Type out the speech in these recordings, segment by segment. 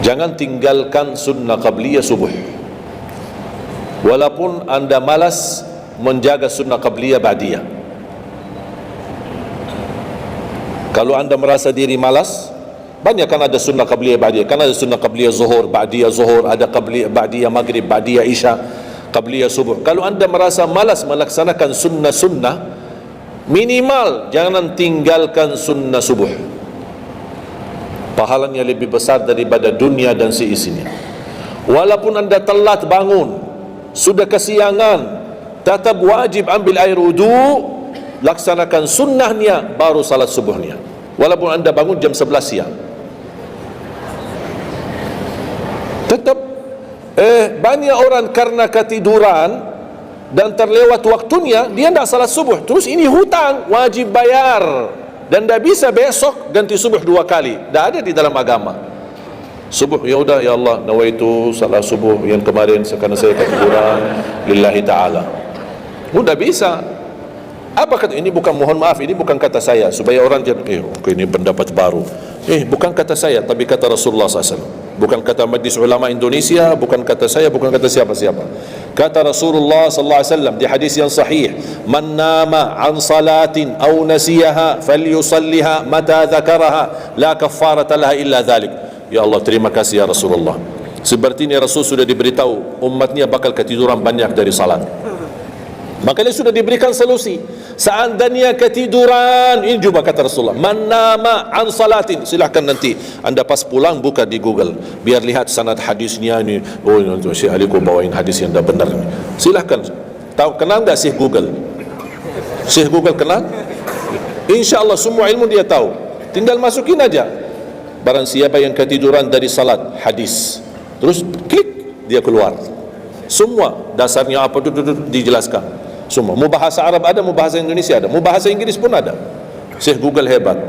Jangan tinggalkan sunnah qabliyah subuh, walaupun anda malas menjaga sunnah qabliyah ba'diyah. Kalau anda merasa diri malas, banyak kan ada sunnah qabliyah ba'diyah. Kan ada sunnah qabliyah zuhur, ba'diyah zuhur, ada qabliyah ba'diyah maghrib, ba'diyah isya, qabliyah subuh. Kalau anda merasa malas melaksanakan sunnah-sunnah, minimal jangan tinggalkan sunnah subuh. Pahalanya lebih besar daripada dunia dan seisinya. Walaupun anda telat bangun, sudah kesiangan, tetap wajib ambil air wudu, laksanakan sunnahnya, baru salat subuhnya, walaupun anda bangun jam 11 siang. Tetap banyak orang karena ketiduran dan terlewat waktunya, dia tidak salat subuh, terus ini hutang, wajib bayar, dan tidak bisa besok ganti subuh 2 kali. Tidak ada di dalam agama. Subuh, ya udah, ya Allah, nawaitu salat subuh yang kemarin karena saya ketiduran lillahi ta'ala. Udah bisa. Apa kata ini? Bukan, mohon maaf, ini bukan kata saya, supaya orang jangan ini pendapat baru. Bukan kata saya, tapi kata Rasulullah SAW. Bukan kata Majlis Ulama Indonesia, bukan kata saya, bukan kata siapa-siapa. Kata Rasulullah SAW di hadis yang sahih, man nama an salatin aw nasiyaha falyusalliha mata dzakaraha la kaffarata laha illa dhalik. Ya Allah, terima kasih ya Rasulullah. Sepertinya Rasul sudah diberitahu umatnya bakal ketiduran banyak dari salat. Makanya sudah diberikan solusi. Seandainya ketiduran, ini juga kata Rasulullah, man nama an salatin, silahkan nanti anda pas pulang buka di Google, biar lihat sanad hadisnya ini. Oh, Syekh Ali kau bawain hadis yang dah benar ini. Silahkan. Tahu, kenal tak Syekh Google? Syekh Google kenal? InsyaAllah semua ilmu dia tahu. Tinggal masukin aja, barang siapa yang ketiduran dari salat, hadis, terus klik, dia keluar. Semua dasarnya apa dijelaskan. Semua, mau bahasa Arab ada, mau bahasa Indonesia ada, mau bahasa Inggris pun ada. Syekh Google hebat.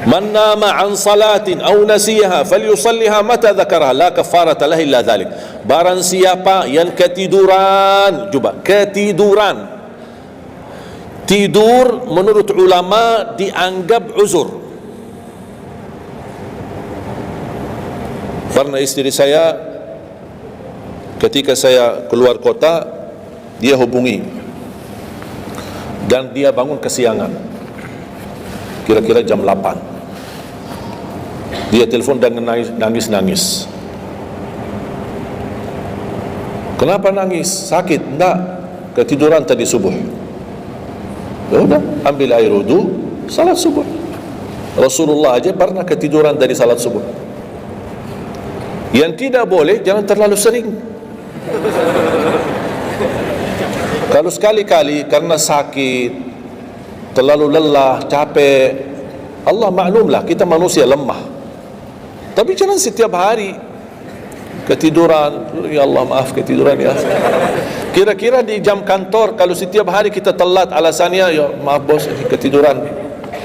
Man nama an salatin aw nasiyaha falyusalliha mata dzakaraha la kafarata lahu illa dzalik. Barang siapa yang ketiduran, coba ketiduran, tidur menurut ulama dianggap uzur. Karena istri saya ketika saya keluar kota, dia hubungi dan dia bangun kesiangan, kira-kira jam 8. Dia telepon dan nangis. Kenapa nangis? Sakit? Enggak, ketiduran tadi subuh. Ya udah, ambil air wudu, salat subuh. Rasulullah aja pernah ketiduran dari salat subuh. Yang tidak boleh, jangan terlalu sering. Kalau sekali-kali karena sakit, terlalu lelah, capek, Allah maklumlah kita manusia lemah. Tapi jangan setiap hari ketiduran. Ya Allah, maaf ketiduran ya. Kira-kira di jam kantor, kalau setiap hari kita telat, alasannya ya maaf bos ketiduran.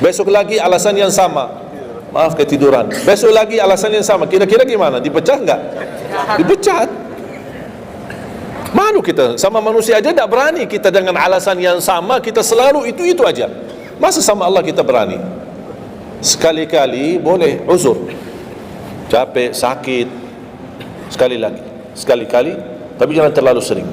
Besok lagi alasan yang sama, maaf ketiduran. Besok lagi alasan yang sama. Kira-kira gimana? Dipecat enggak? Dipecat. Malu kita sama manusia aja tidak berani kita dengan alasan yang sama, kita selalu itu aja. Masa sama Allah kita berani? Sekali-kali boleh uzur, capek, sakit, sekali-kali, tapi jangan terlalu sering.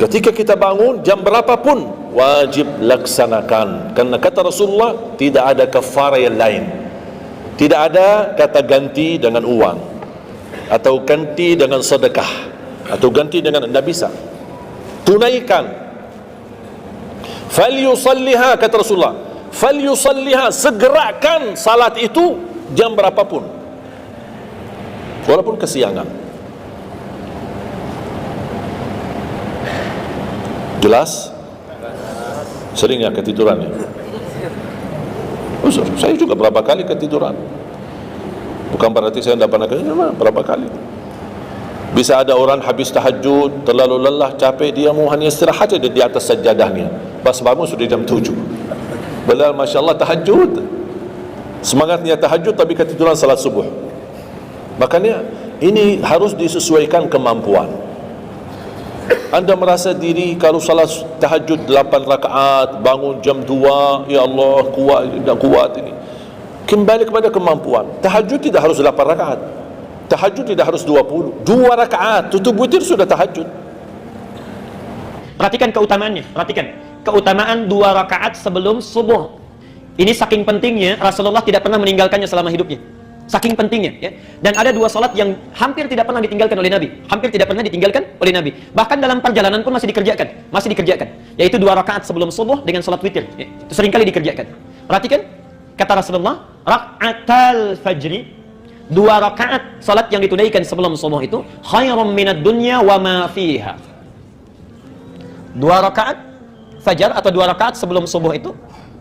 Ketika kita bangun jam berapapun wajib laksanakan, karena kata Rasulullah tidak ada kafarah yang lain. Tidak ada kata ganti dengan uang atau ganti dengan sedekah atau ganti dengan, tidak bisa. Tunaikan. Falyusalliha, kata Rasulullah, falyusalliha, segerakan salat itu jam berapapun, walaupun kesiangan. Jelas? Sering ya ketiduran ya? Saya juga berapa kali ketiduran. Bukan berarti saya tidak pernah ketiduran, berapa kali. Bisa ada orang habis tahajud, terlalu lelah, capek, dia mau hanya istirahat saja di atas sajadahnya. Pas bangun sudah jam 7. Padahal Masya Allah tahajud, semangatnya tahajud tapi ketiduran salat subuh. Makanya ini harus disesuaikan kemampuan. Anda merasa diri kalau salat tahajud 8 rakaat, bangun jam 2, ya Allah kuat, tidak kuat ini. Kembali kepada kemampuan. Tahajud tidak harus 8 rakaat. Tahajud tidak harus 20. 2 rakaat tutup witir sudah tahajud. Perhatikan keutamaannya. Perhatikan keutamaan 2 rakaat sebelum subuh. Ini saking pentingnya, Rasulullah tidak pernah meninggalkannya selama hidupnya. Saking pentingnya, ya. Dan ada 2 salat yang hampir tidak pernah ditinggalkan oleh Nabi. Hampir tidak pernah ditinggalkan oleh Nabi. Bahkan dalam perjalanan pun masih dikerjakan. Yaitu 2 rakaat sebelum subuh dengan salat witir. Ya. Itu seringkali dikerjakan. Perhatikan, kata Rasulullah, rak'atal fajri, 2 rakaat salat yang ditunaikan sebelum subuh itu khairum minad dunya wa ma fiha. 2 rakaat fajar atau 2 rakaat sebelum subuh itu,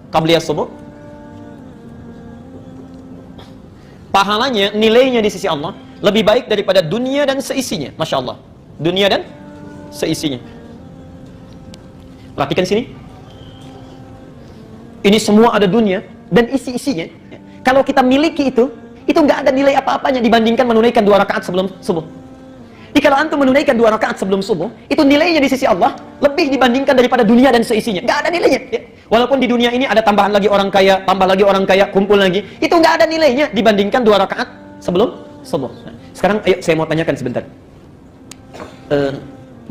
qabliyah subuh, pahalanya, nilainya di sisi Allah lebih baik daripada dunia dan seisinya. Masya Allah, dunia dan seisinya. Perhatikan sini, ini semua ada dunia dan isi-isinya. Kalau kita miliki itu nggak ada nilai apa-apanya dibandingkan menunaikan 2 rakaat sebelum subuh. Jadi kalau antum menunaikan 2 rakaat sebelum subuh, itu nilainya di sisi Allah lebih dibandingkan daripada dunia dan seisinya. Nggak ada nilainya, ya. Walaupun di dunia ini ada tambahan lagi orang kaya, tambah lagi orang kaya, kumpul lagi, itu nggak ada nilainya dibandingkan 2 rakaat sebelum subuh. Nah, sekarang ayo saya mau tanyakan sebentar.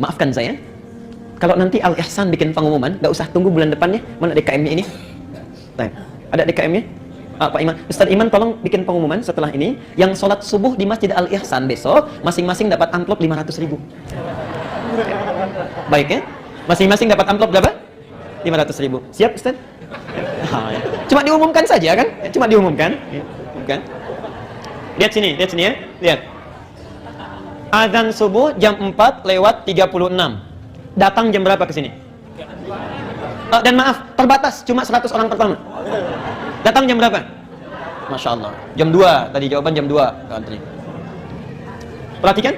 Maafkan saya, kalau nanti Al-Ihsan bikin pengumuman, nggak usah tunggu bulan depannya. Mana DKM-nya ini? Nah, ada DKM-nya? Pak Iman, Ustaz Iman tolong bikin pengumuman setelah ini, yang sholat subuh di Masjid Al-Ihsan besok, masing-masing dapat amplop 500.000. Baik ya? Masing-masing dapat amplop berapa? 500.000. Siap Ustaz? Ya. Cuma diumumkan saja kan? Cuma diumumkan. Kan? Lihat sini ya. Lihat. Azan subuh jam 4:36. Datang jam berapa ke sini? Dan maaf, terbatas, cuma 100 orang pertama. Datang jam berapa? Masya Allah, jam 2, tadi jawaban jam 2. Perhatikan,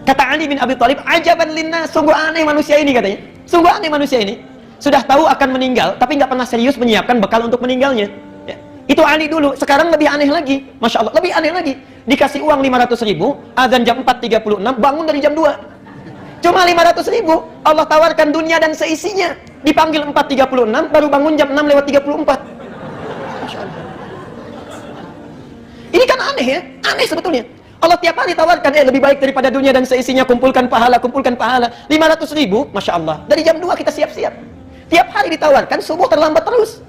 kata Ali bin Abi Thalib, ajaban linnas, sungguh aneh manusia ini, katanya. Sungguh aneh manusia ini, sudah tahu akan meninggal, tapi nggak pernah serius menyiapkan bekal untuk meninggalnya, ya. Itu Ali dulu, sekarang lebih aneh lagi. Masya Allah, lebih aneh lagi. Dikasih uang 500.000, azan jam 4:36, bangun dari jam 2. Cuma 500.000, Allah tawarkan dunia dan seisinya. Dipanggil 4:36, baru bangun jam 6:34. Masya Allah. Ini kan aneh ya, aneh sebetulnya. Allah tiap hari tawarkan, lebih baik daripada dunia dan seisinya, kumpulkan pahala. 500.000, Masya Allah. Dari jam 2 kita siap-siap. Tiap hari ditawarkan, subuh terlambat terus.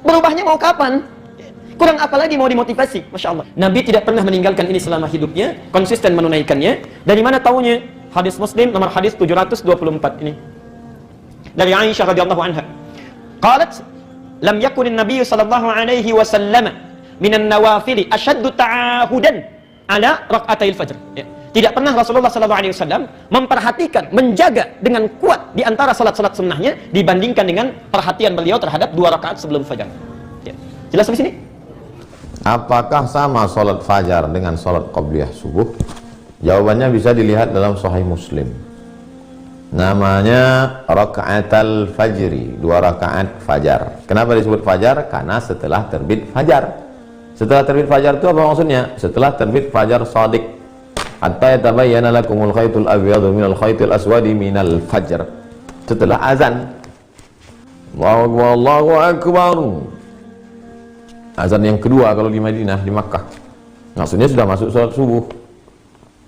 Berubahnya mau kapan? Kurang apa lagi mau dimotivasi? Masya Allah. Nabi tidak pernah meninggalkan ini selama hidupnya, konsisten menunaikannya. Dari mana taunya? Hadis Muslim nomor hadis 724 ini. Dari Aisyah radhiyallahu anha. Qalat, lam yakunin Nabi sallallahu alaihi wasallam minan nawafili asyaddu ta'ahudan ala rak'atail fajr. Ya. Tidak pernah Rasulullah sallallahu alaihi wasallam memperhatikan, menjaga dengan kuat di antara salat-salat sunnahnya dibandingkan dengan perhatian beliau terhadap 2 rakaat sebelum fajar. Ya. Jelas di sini? Apakah sama salat fajar dengan salat qabliyah subuh? Jawabannya bisa dilihat dalam Sahih Muslim. Namanya raka'atal fajri, 2 rakaat fajar. Kenapa disebut fajar? Karena setelah terbit fajar. Setelah terbit fajar itu apa maksudnya? Setelah terbit fajar shadiq. Hatta yatabayyana lakumul khaytul abyadu minal khaytil aswadi minal fajr. Setelah azan. Allahu akbar. Azan yang kedua kalau di Madinah, di Makkah. Maksudnya sudah masuk salat subuh.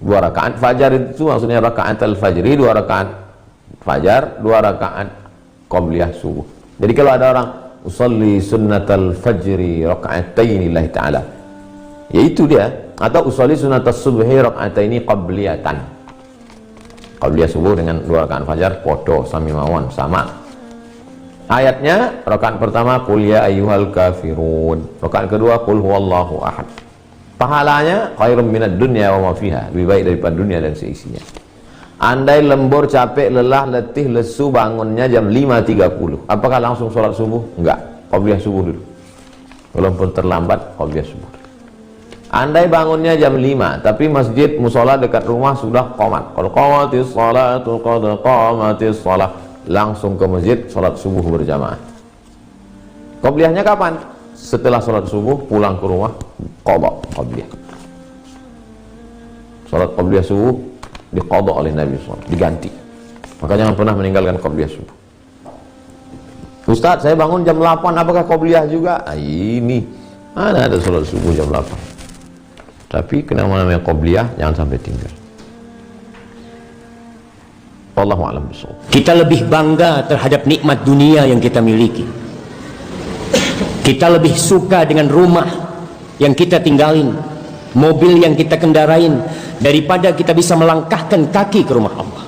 2 rakaat fajar itu maksudnya raka'atal fajri, 2 rakaat fajar, 2 rakaat qabliyah subuh. Jadi kalau ada orang usolli sunnatal fajri raka'ataini lillahi ta'ala, yaitu dia, atau usolli sunnatas subhi raka'ataini qabliyatan. Qabliyah subuh dengan 2 rakaat fajar podo sami mawon, sama. Ayatnya rakaat pertama qul ya ayyuhal kafirun, rakaat kedua qul huwallahu ahad. Pahalanya khairum minad dunya wa ma fiha, lebih baik daripada dunia dan seisinya. Andai lembur, capek, lelah, letih, lesu, bangunnya jam 5.30, apakah langsung sholat subuh? Enggak, qabliyah subuh dulu. Walaupun terlambat, qabliyah subuh dulu. Andai bangunnya jam 5, tapi masjid musola dekat rumah sudah qomat. Qad qamatis sholatu, qad qamatis sholat, langsung ke masjid sholat subuh berjamaah. Qabliyahnya kapan? Setelah sholat subuh, pulang ke rumah, qadha qabliyah. Sholat qabliyah subuh diqadha oleh Nabi SAW, diganti. Maka jangan pernah meninggalkan qabliyah subuh. Ustaz, saya bangun jam 8, apakah qobliyah juga? Ini mana ada sholat subuh jam 8. Tapi kenapa namanya qobliyah, jangan sampai tinggal. Wallahu a'lam bishawab. Kita lebih bangga terhadap nikmat dunia yang kita miliki. Kita lebih suka dengan rumah yang kita tinggalin, mobil yang kita kendarain, daripada kita bisa melangkahkan kaki ke rumah Allah.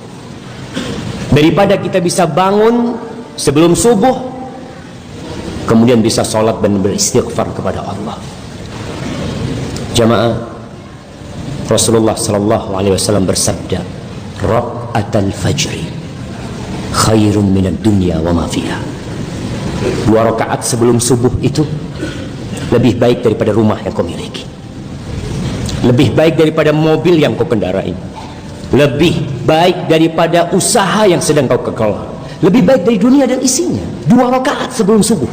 Daripada kita bisa bangun sebelum subuh, kemudian bisa sholat dan beristighfar kepada Allah. Jamaah, Rasulullah sallallahu alaihi wasallam bersabda, "Raka'atul fajri khairun minad dunya wa ma fiha." 2 rakaat sebelum subuh itu lebih baik daripada rumah yang kau miliki, lebih baik daripada mobil yang kau kendarain, lebih baik daripada usaha yang sedang kau kelola, lebih baik dari dunia dan isinya. 2 rakaat sebelum subuh.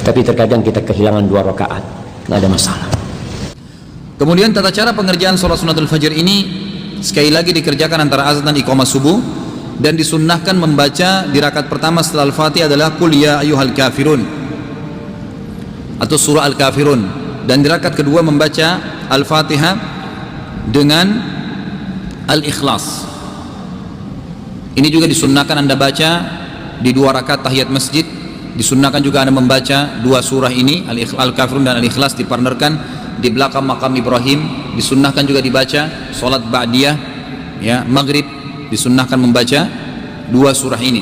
Tapi terkadang kita kehilangan 2 rakaat, nggak ada masalah. Kemudian tata cara pengerjaan sholat sunnatul fajr ini sekali lagi dikerjakan antara azan dan iqamah subuh, dan disunnahkan membaca di rakaat pertama setelah Al-Fatihah adalah Qul ya ayyuhal kafirun atau surah Al-Kafirun, dan di rakaat kedua membaca Al-Fatihah dengan Al-Ikhlas. Ini juga disunnahkan Anda baca di 2 rakaat tahiyat masjid. Disunnahkan juga Anda membaca 2 surah ini, Al-Kafirun dan Al-Ikhlas, dipartnerkan di belakang makam Ibrahim. Disunnahkan juga dibaca salat ba'diyah, ya, maghrib, disunnahkan membaca 2 surah ini.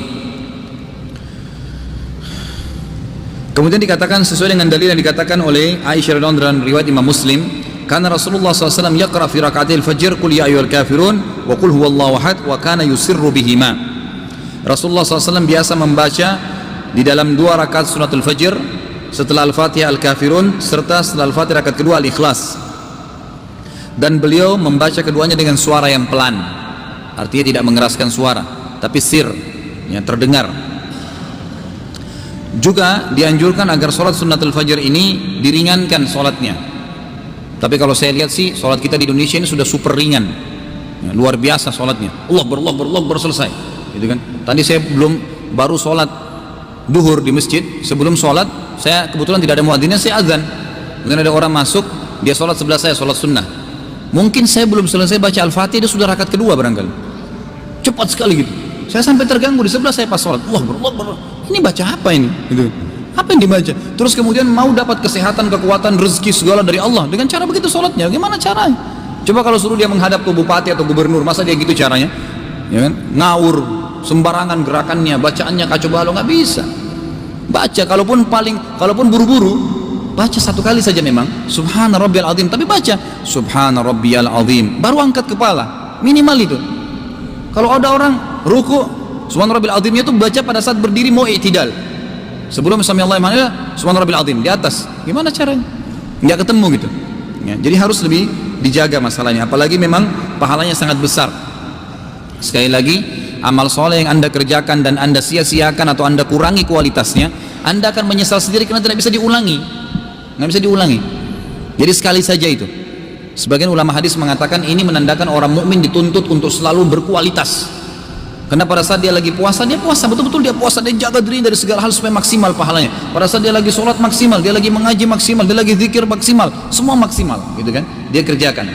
Kemudian dikatakan sesuai dengan dalil yang dikatakan oleh Aisyah radhiyallahu anha dalam riwayat Imam Muslim, karena Rasulullah SAW yaqra fi raka'atil fajr Qul ya ayyuhal kafirun wa Qul huwallahu ahad wa kana yusirru bihima. Rasulullah SAW biasa membaca di dalam 2 rakaat sunnatul fajr setelah Al-Fatihah Al-Kafirun, serta setelah Al-Fatihah rakaat kedua Al-Ikhlas, dan beliau membaca keduanya dengan suara yang pelan, artinya tidak mengeraskan suara, tapi sir, yang terdengar. Juga dianjurkan agar sholat sunnatul fajr ini diringankan sholatnya. Tapi kalau saya lihat sih sholat kita di Indonesia ini sudah super ringan, ya, luar biasa sholatnya. Allah ber selesai, gitu kan. Tadi saya baru sholat duhur di masjid. Sebelum sholat saya kebetulan tidak ada muadzinnya, saya azan. Kemudian ada orang masuk, dia sholat sebelah saya, sholat sunnah. Mungkin saya belum selesai baca Al-Fatihah, dia sudah rakaat kedua barangkali. Cepat sekali gitu. Saya sampai terganggu di sebelah saya pas sholat. Allah ini baca apa ini? Gitu. Apa yang dibaca? Terus kemudian mau dapat kesehatan, kekuatan, rezeki segala dari Allah dengan cara begitu sholatnya. Gimana caranya? Coba kalau suruh dia menghadap ke bupati atau gubernur, masa dia gitu caranya? Ya kan? Ngawur, sembarangan gerakannya, bacaannya kacau balau, nggak bisa. Baca, kalaupun buru-buru, baca 1 kali saja memang, Subhana Rabbiyal Azim, tapi baca Subhana Rabbiyal Azim, baru angkat kepala, minimal itu. Kalau ada orang ruku, Subhana Rabbiyal Azimnya itu baca pada saat berdiri mau i'tidal. Sebelum Sami'allahu liman hamidah, Subhana Rabbiyal Azim di atas. Gimana caranya? Nggak ketemu gitu. Ya, jadi harus lebih dijaga masalahnya, apalagi memang pahalanya sangat besar. Sekali lagi, amal soleh yang Anda kerjakan dan Anda sia-siakan atau Anda kurangi kualitasnya, Anda akan menyesal sendiri karena tidak bisa diulangi. Nggak bisa diulangi. Jadi sekali saja itu. Sebagian ulama hadis mengatakan ini menandakan orang mukmin dituntut untuk selalu berkualitas. Karena pada saat dia lagi puasa, dia puasa betul-betul, dia puasa, dia jaga diri dari segala hal supaya maksimal pahalanya. Pada saat dia lagi sholat maksimal, dia lagi mengaji maksimal, dia lagi zikir maksimal, semua maksimal, gitu kan? Dia kerjakan.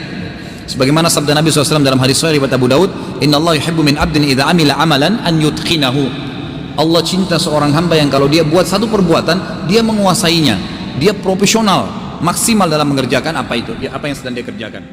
Sebagaimana sabda Nabi SAW dalam hadis sahih riwayat Abu Daud, Inna Allah yuhibbu min abdin idza amila amalan an yutqinahu. Allah cinta seorang hamba yang kalau dia buat satu perbuatan, dia menguasainya, dia profesional, maksimal dalam mengerjakan apa yang sedang dia kerjakan.